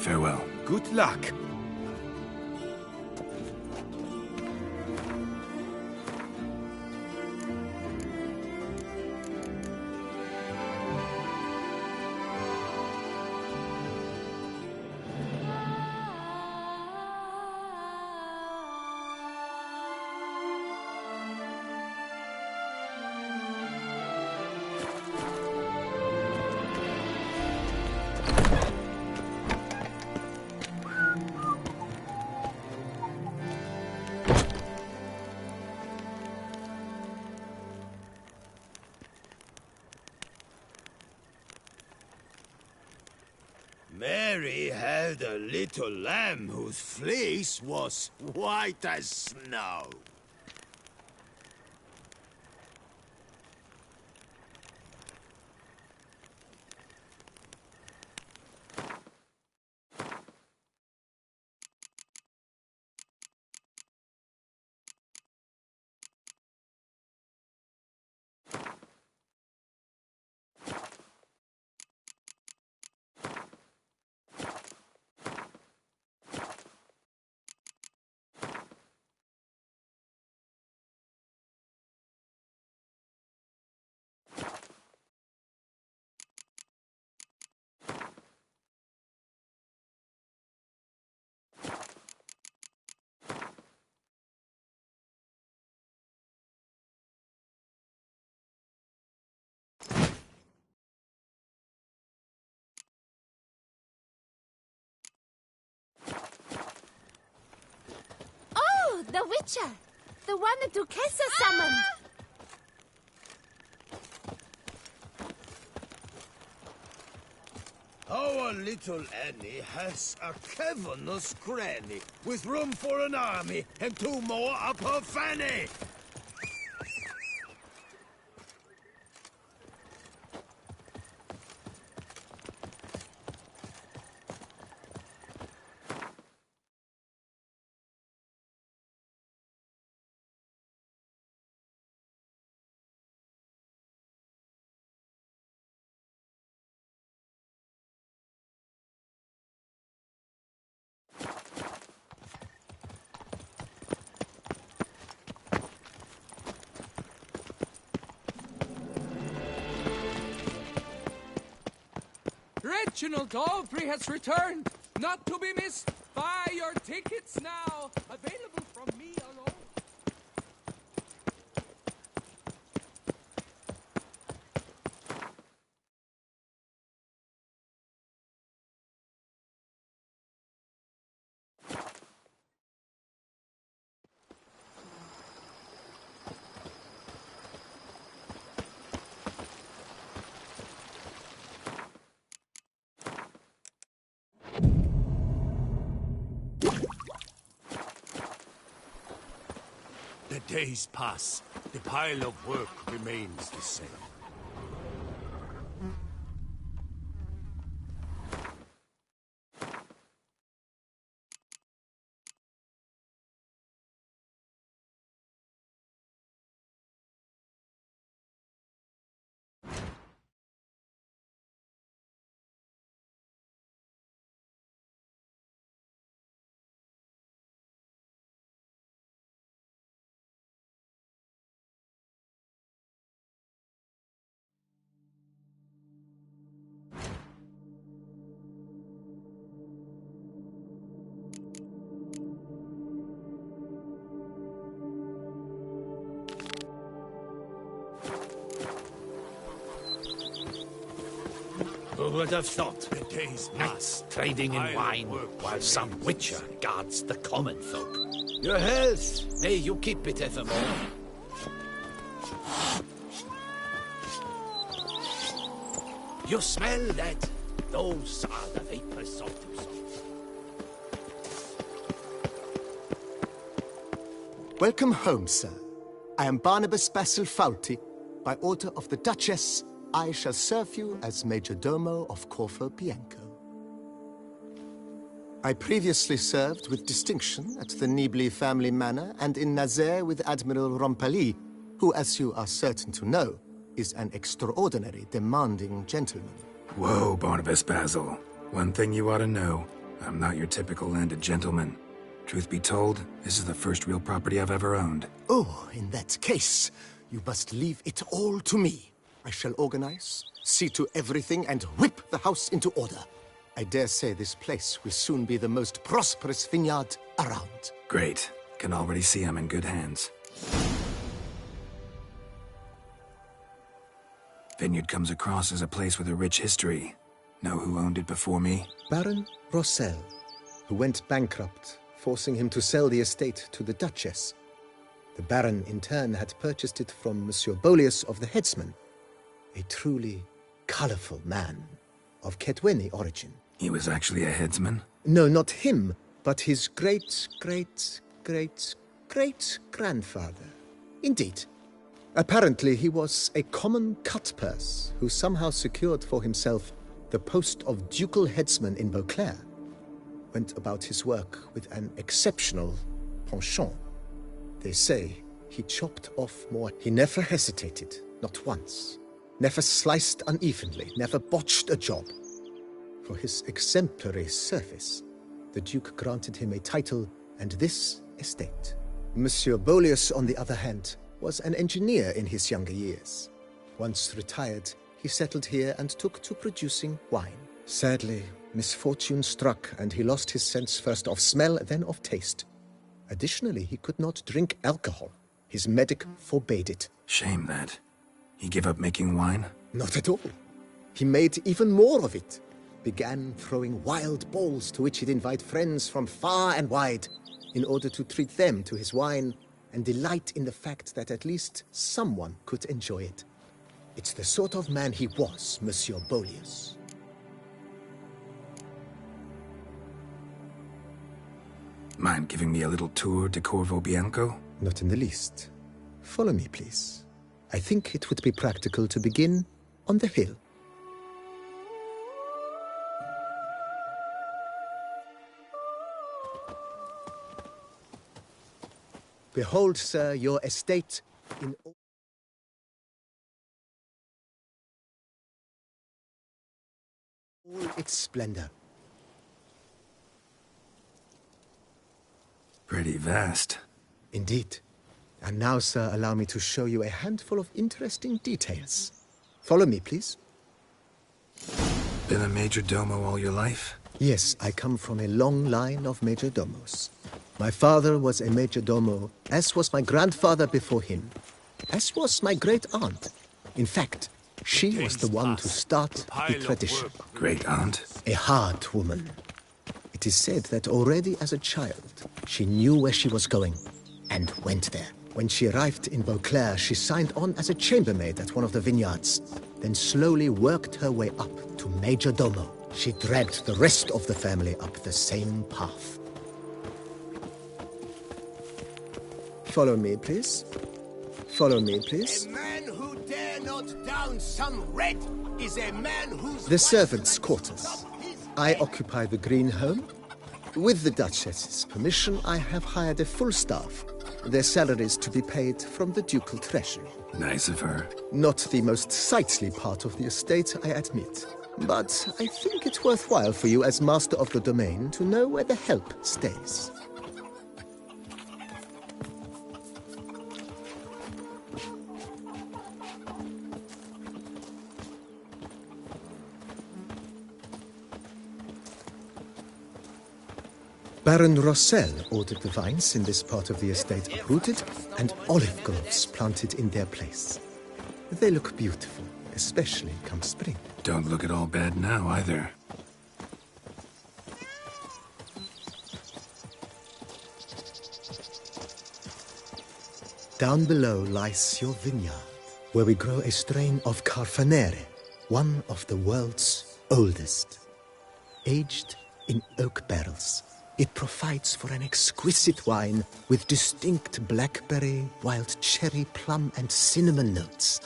Farewell. Good luck. Mary held a little lamb whose fleece was white as snow. Oh, the Witcher! The one the Duquesa summoned! Our little Annie has a cavernous cranny with room for an army and 2 more up her fanny. Reginald Aubrey has returned, not to be missed. Buy your tickets now, available from me alone. The days pass. The pile of work remains the same. Who would have thought? The days Knights pass. trading in Pile of wine work while some remains witcher the same. guards the common folk. Your health. May you keep it evermore. You smell that? Those are the vapors of the salt. Welcome home, sir. I am Barnabas Basil Fawlty. By order of the Duchess, I shall serve you as Major Domo of Corvo Bianco. I previously served with distinction at the Nibli family manor and in Nazaire with Admiral Rompali, who, as you are certain to know, is an extraordinary demanding gentleman. Whoa, Barnabas Basil. One thing you ought to know. I'm not your typical landed gentleman. Truth be told, this is the first real property I've ever owned. Oh, in that case, you must leave it all to me. I shall organize, see to everything, and whip the house into order. I dare say this place will soon be the most prosperous vineyard around. Great. Can already see I'm in good hands. Vineyard comes across as a place with a rich history. Know who owned it before me? Baron Rossel, who went bankrupt, forcing him to sell the estate to the Duchess. The Baron, in turn, had purchased it from Monsieur Bolius of the Headsman, a truly colorful man of Ketweni origin. He was actually a headsman? No, not him, but his great-great-great-great-grandfather. Indeed. Apparently, he was a common cut-purse who somehow secured for himself the post of ducal headsman in Beauclair. Went about his work with an exceptional penchant. They say he chopped off more. He never hesitated, not once. Never sliced unevenly, never botched a job. For his exemplary service, the Duke granted him a title and this estate. Monsieur Bolius, on the other hand, was an engineer in his younger years. Once retired, he settled here and took to producing wine. Sadly, misfortune struck and he lost his sense first of smell, then of taste. Additionally, he could not drink alcohol. His medic forbade it. Shame that. He gave up making wine? Not at all. He made even more of it. Began throwing wild balls to which he'd invite friends from far and wide in order to treat them to his wine and delight in the fact that at least someone could enjoy it. It's the sort of man he was, Monsieur Bolius. Mind giving me a little tour de Corvo Bianco? Not in the least. Follow me, please. I think it would be practical to begin on the hill. Behold, sir, your estate in all its splendor. Pretty vast. Indeed. And now, sir, allow me to show you a handful of interesting details. Follow me, please. Been a major domo all your life? Yes, I come from a long line of major domos. My father was a major domo, as was my grandfather before him, as was my great-aunt. In fact, she was the one to start the tradition. Great-aunt? A hard woman. It is said that already as a child, she knew where she was going and went there. When she arrived in Beauclair, she signed on as a chambermaid at one of the vineyards, then slowly worked her way up to major domo. She dragged the rest of the family up the same path. Follow me, please. Follow me, please. A man who dare not down some red is a man who's... The servants' quarters. I occupy the green home. With the Duchess's permission, I have hired a full staff. Their salaries to be paid from the ducal treasury. Nice of her. Not the most sightly part of the estate, I admit. But I think it's worthwhile for you as master of the domain to know where the help stays. Baron Rossel ordered the vines in this part of the estate uprooted and olive groves planted in their place. They look beautiful, especially come spring. Don't look at all bad now, either. Down below lies your vineyard, where we grow a strain of Carfanere, one of the world's oldest. Aged in oak barrels, it provides for an exquisite wine with distinct blackberry, wild cherry, plum, and cinnamon notes.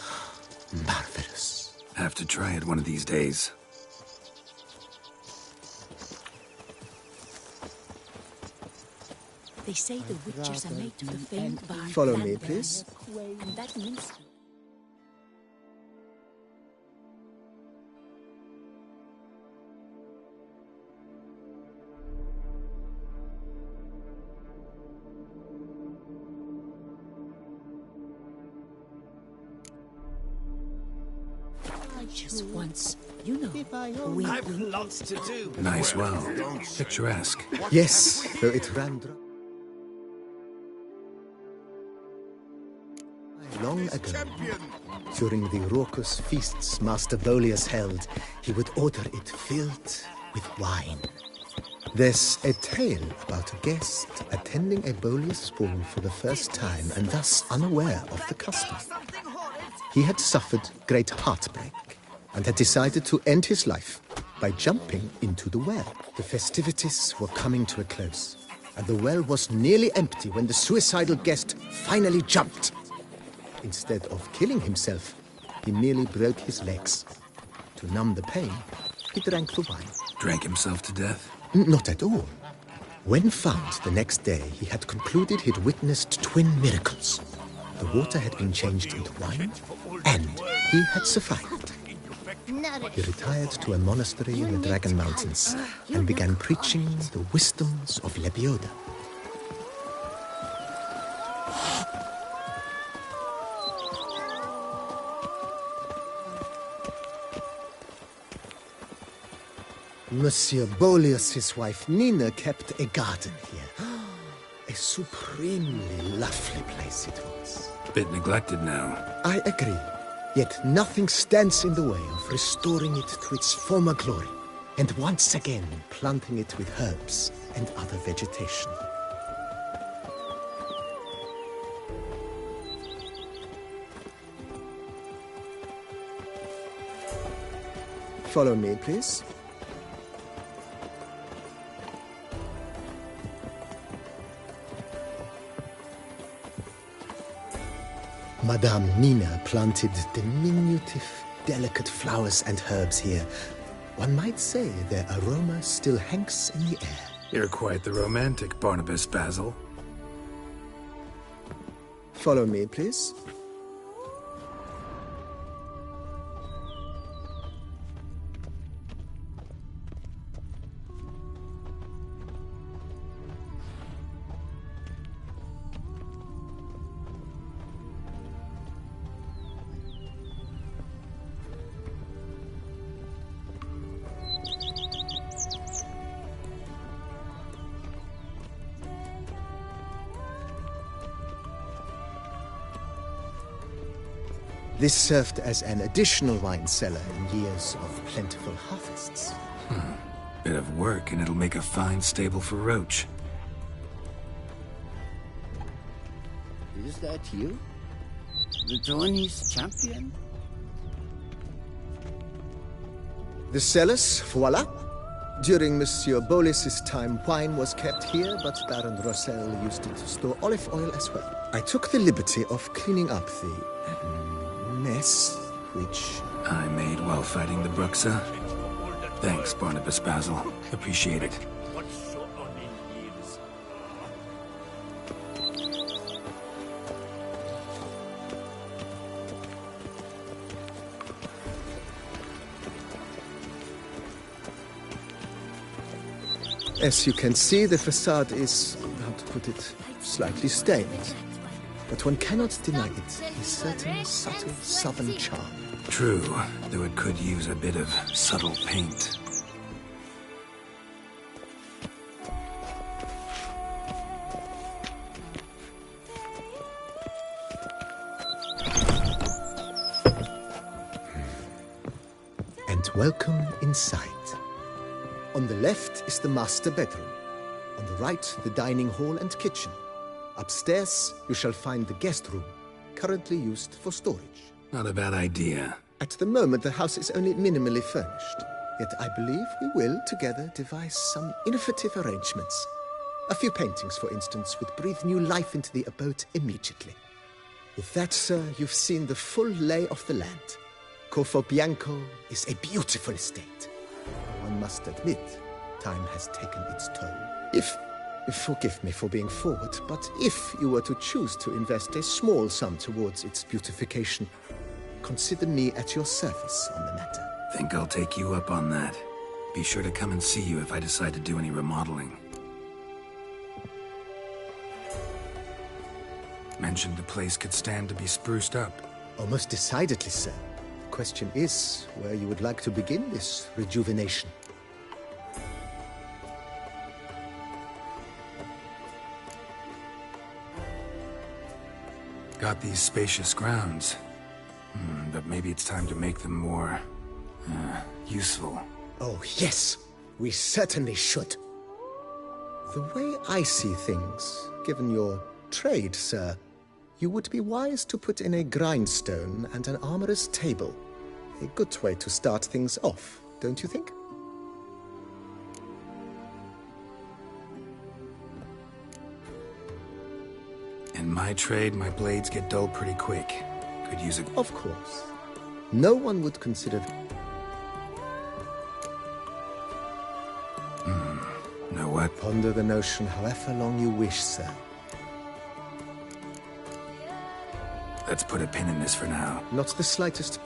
Marvelous. Have to try it one of these days. They say the witches are made to the famed bar. Follow me, please. And that means... Just once, you know. We I've lots to do. Nice well. Picturesque. Yes, though it ran dry. Long ago, during the raucous feasts Master Bolius held, he would order it filled with wine. There's a tale about a guest attending a Bolius ball for the first time and thus unaware of the custom. He had suffered great heartbreak and had decided to end his life by jumping into the well. The festivities were coming to a close, and the well was nearly empty when the suicidal guest finally jumped. Instead of killing himself, he merely broke his legs. To numb the pain, he drank the wine. Drank himself to death? Not at all. When found the next day, he had concluded he'd witnessed twin miracles. The water had been changed into wine, and he had survived. He retired to a monastery in the Dragon Mountains and began preaching the wisdoms of Lebioda. Monsieur Bolius' wife Nina kept a garden here. A supremely lovely place it was. Bit neglected now. I agree. Yet nothing stands in the way of restoring it to its former glory, and once again planting it with herbs and other vegetation. Follow me, please. Madame Nina planted diminutive, delicate flowers and herbs here. One might say their aroma still hangs in the air. You're quite the romantic, Barnabas Basil. Follow me, please. This served as an additional wine cellar in years of plentiful harvests. Bit of work and it'll make a fine stable for Roach. Is that you? The Dornies champion? The cellars, voila. During Monsieur Bolis's time, wine was kept here, but Baron Rossel used it to store olive oil as well. I took the liberty of cleaning up the mess, which I made while fighting the Bruxa. Thanks, Barnabas Basil. Appreciate it. As you can see, the facade is, how to put it, slightly stained. But one cannot deny it, a certain subtle southern charm. True, though it could use a bit of subtle paint. And welcome inside. On the left is the master bedroom. On the right, the dining hall and kitchen. Upstairs, you shall find the guest room, currently used for storage. Not a bad idea. At the moment, the house is only minimally furnished. Yet I believe we will, together, devise some innovative arrangements. A few paintings, for instance, would breathe new life into the abode immediately. With that, sir, you've seen the full lay of the land. Corvo Bianco is a beautiful estate. One must admit, time has taken its toll. Forgive me for being forward, but if you were to choose to invest a small sum towards its beautification, consider me at your service on the matter. Think I'll take you up on that. Be sure to come and see you if I decide to do any remodeling. Mentioned the place could stand to be spruced up. Oh, most decidedly, sir. question is where you would like to begin this rejuvenation. Got these spacious grounds. But maybe it's time to make them more... useful. Oh, yes! We certainly should. The way I see things, given your trade, sir, you would be wise to put in a grindstone and an armorer's table. A good way to start things off, don't you think? In my trade, my blades get dull pretty quick. Could use a... Of course. No one would consider... Know what? Ponder the notion however long you wish, sir. Let's put a pin in this for now. Not the slightest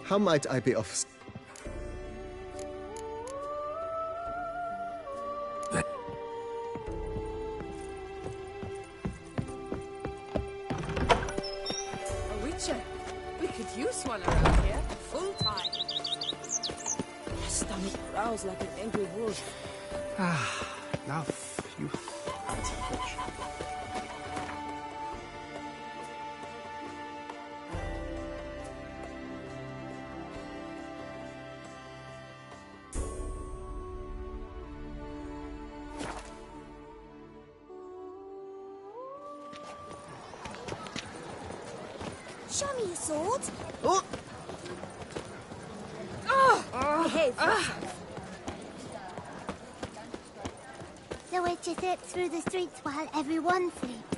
How might I be of... A witcher. We could use one around here. Full time. My stomach growls like an angry wolf. Now, you... Show me your sword. Oh! Behave yourself. The witcher slips through the streets while everyone sleeps.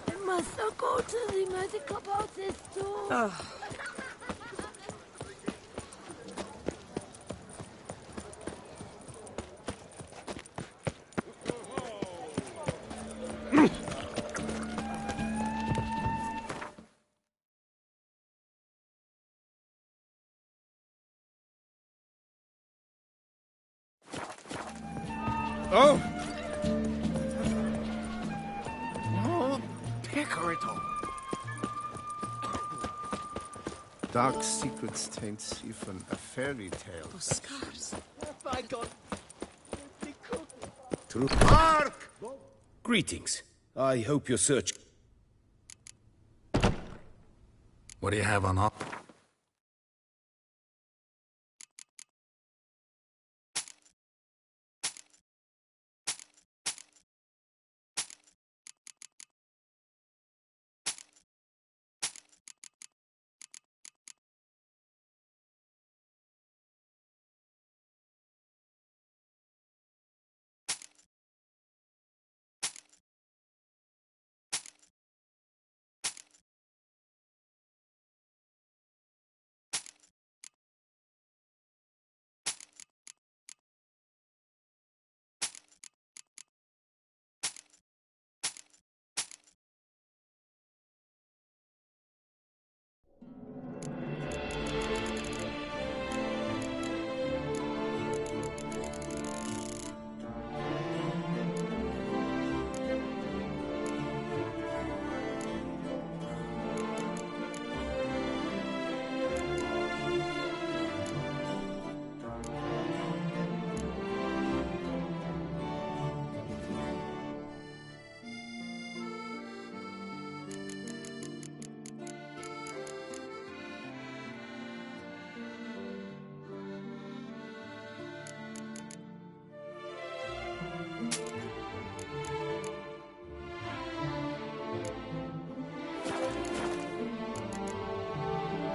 I must not go to the magic about this door. Oh! Pecorito. Dark secrets taint even a fairy tale. Those scars. By God. True. Mark! Greetings. I hope your search... What do you have on offer?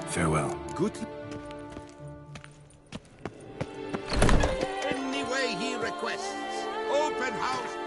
Farewell. Good... Any way he requests. Open house.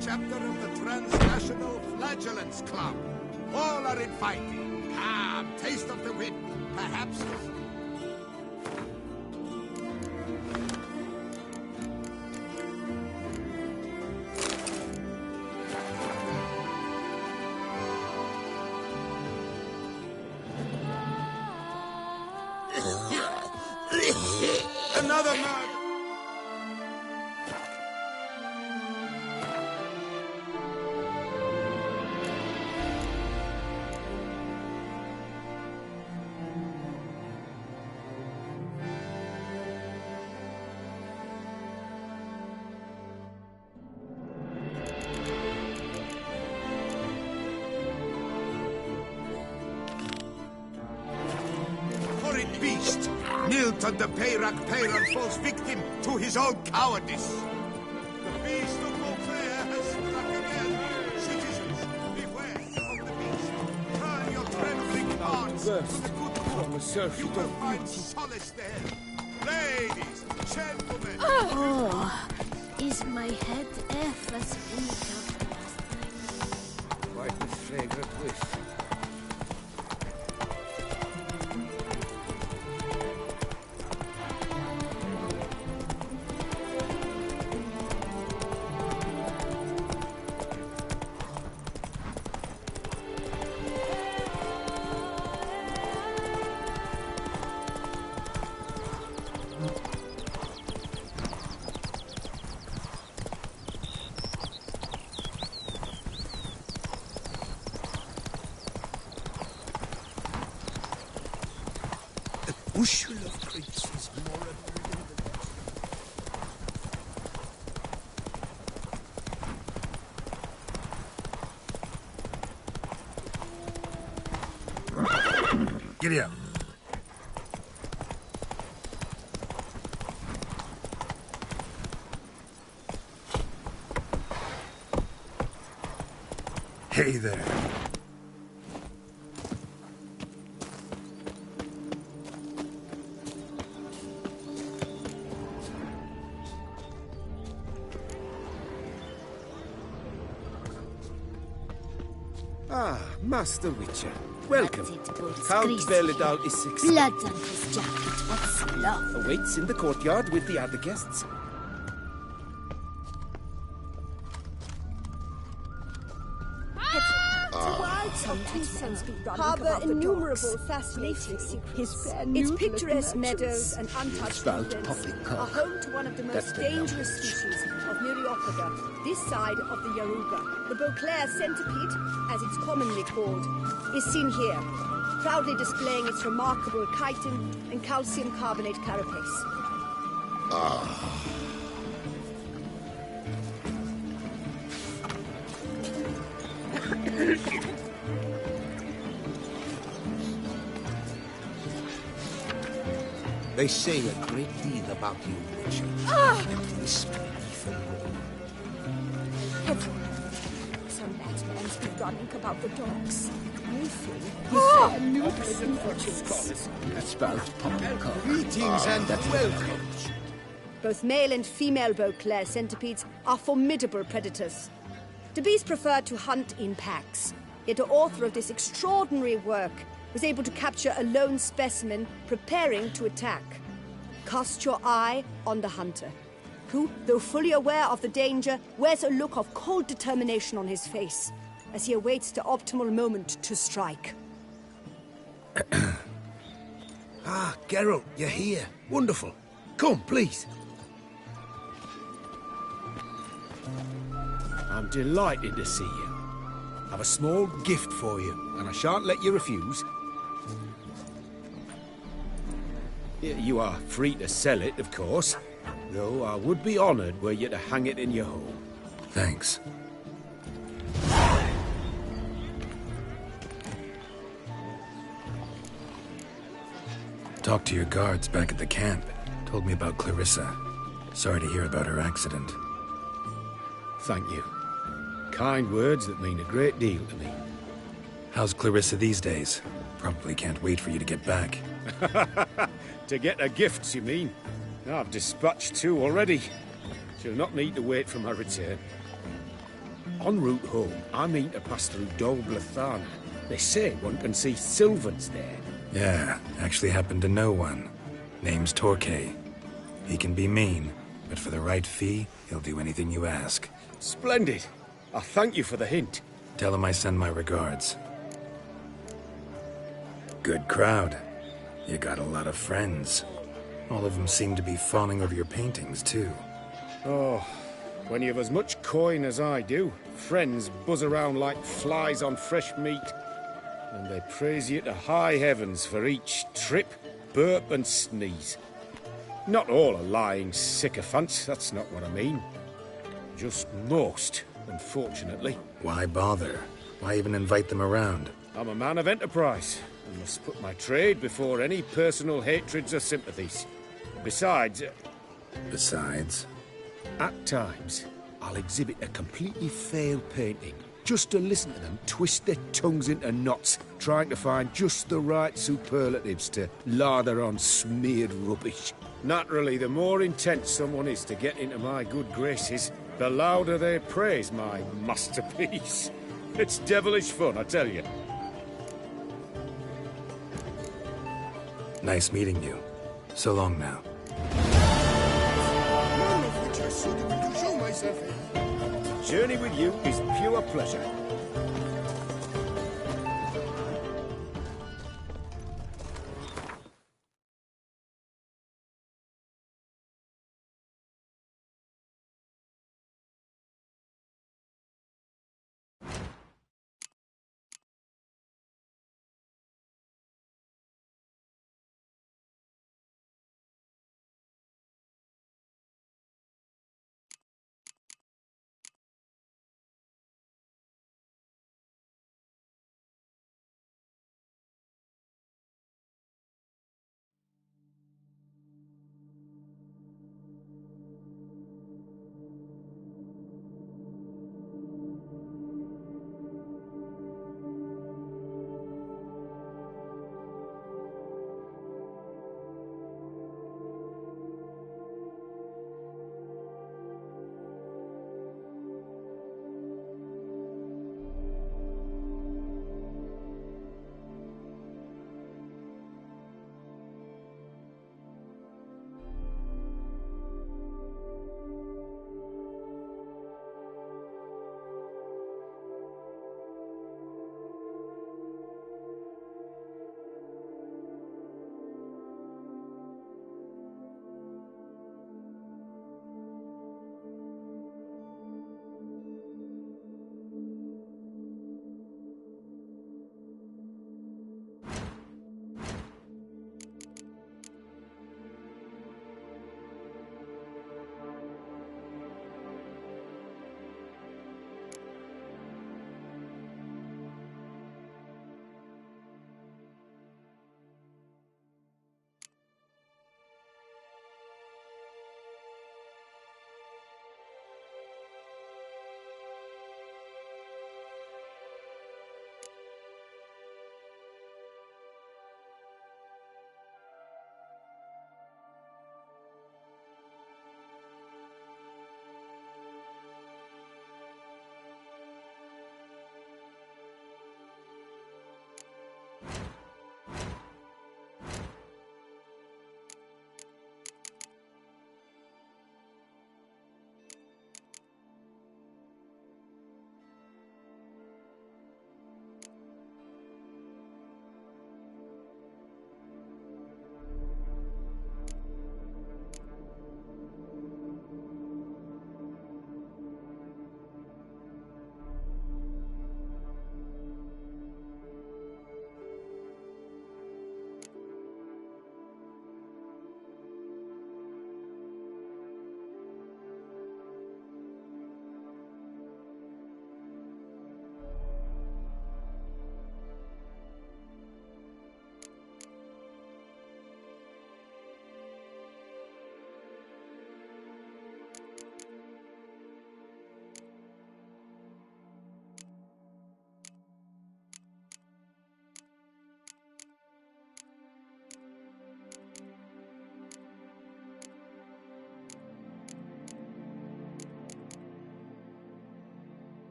Chapter of the Transnational Flagellants Club. All are invited. Come, taste of the whip. Perhaps... Another murder! Beast! Milton the Peyrac Peyran falls victim to his own cowardice. The beast of Beauclair has struck again. Citizens, beware of the beast. Turn your trembling hearts to the good cause. You will find solace there. Ladies, gentlemen. Oh, is my head F as weak after last night? Quite a fragrant whiff. Bushel of grapes is more abundant than Giddy up. Hey there. Ah, Master Witcher. Welcome. That's it, good Count grease. Beledal is success. Blood on his jacket, what sloth. Awaits in the courtyard with the other guests. Harbour innumerable fascinating secrets. Its picturesque meadows and untouched woodlands are home to one of the most dangerous species of Myriapoda, this side of the Yaruga. The Beauclair centipede, as it's commonly called, is seen here, proudly displaying its remarkable chitin and calcium carbonate carapace. They say a great deal about you, Witcher. And whisper even more. Some madman's been running about the docks. You think he's new fortunes. Greetings and welcome. Both male and female Beauclair centipedes are formidable predators. The bees prefer to hunt in packs, yet the author of this extraordinary work was able to capture a lone specimen preparing to attack. Cast your eye on the hunter, who, though fully aware of the danger, wears a look of cold determination on his face as he awaits the optimal moment to strike. Ah, Geralt, you're here. Wonderful. Come, please. I'm delighted to see you. I've a small gift for you, and I shan't let you refuse. You are free to sell it, of course, though I would be honoured were you to hang it in your home. Thanks. Talked to your guards back at the camp. Told me about Clarissa. Sorry to hear about her accident. Thank you. Kind words that mean a great deal to me. How's Clarissa these days? Probably can't wait for you to get back. To get her gifts, you mean? I've dispatched 2 already. She'll not need to wait for my return. En route home, I mean to pass through Dol Blathanna. They say one can see Sylvans there. Yeah, actually happen to know one. Name's Torquay. He can be mean, but for the right fee, he'll do anything you ask. Splendid. I thank you for the hint. Tell him I send my regards. Good crowd. You got a lot of friends. All of them seem to be fawning over your paintings, too. Oh, when you've as much coin as I do, friends buzz around like flies on fresh meat. And they praise you to high heavens for each trip, burp and sneeze. Not all are lying sycophants, that's not what I mean. Just most, unfortunately. Why bother? Why even invite them around? I'm a man of enterprise. I must put my trade before any personal hatreds or sympathies. Besides... Besides? At times, I'll exhibit a completely failed painting, just to listen to them twist their tongues into knots, trying to find just the right superlatives to lather on smeared rubbish. Naturally, the more intent someone is to get into my good graces, the louder they praise my masterpiece. It's devilish fun, I tell you. Nice meeting you. So long now. Journey with you is pure pleasure.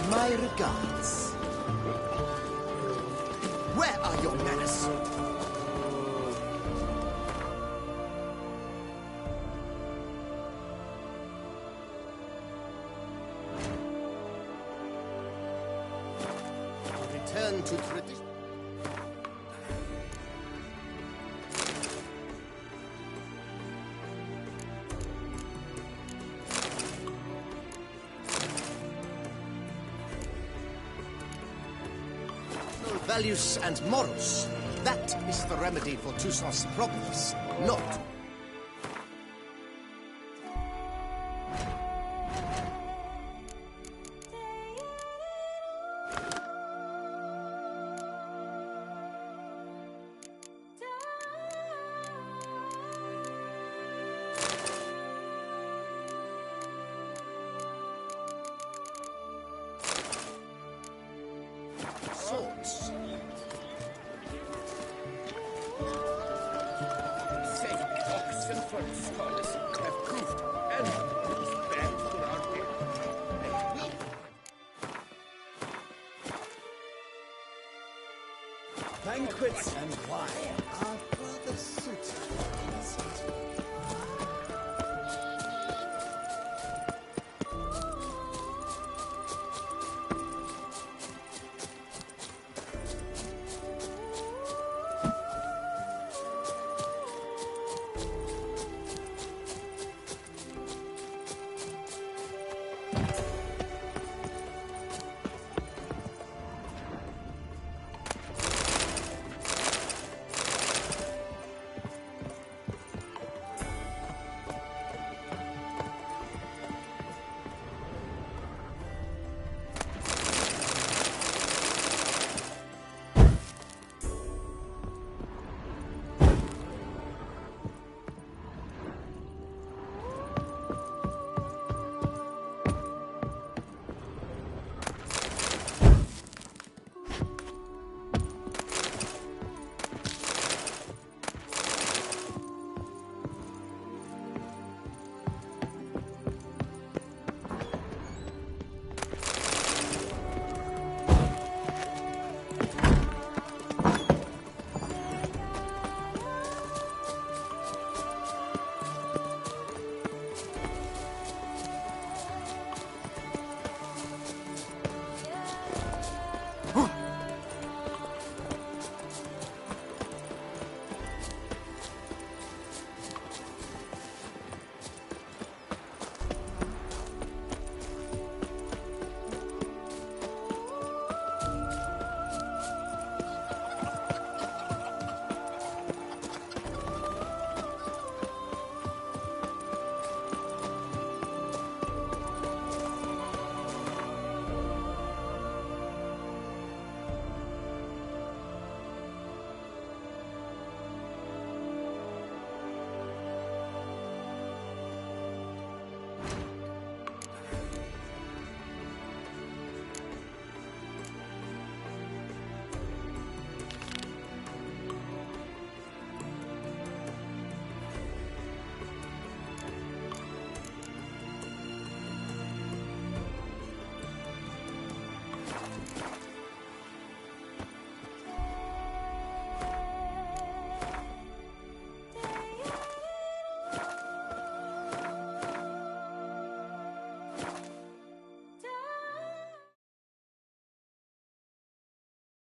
My regards. Where are your manners? Return to tradition. Values and morals. That is the remedy for Toussaint's problems, not... swords. Oxen for scholars have proved enemies bad for our day. Banquets and wine are rather suitable.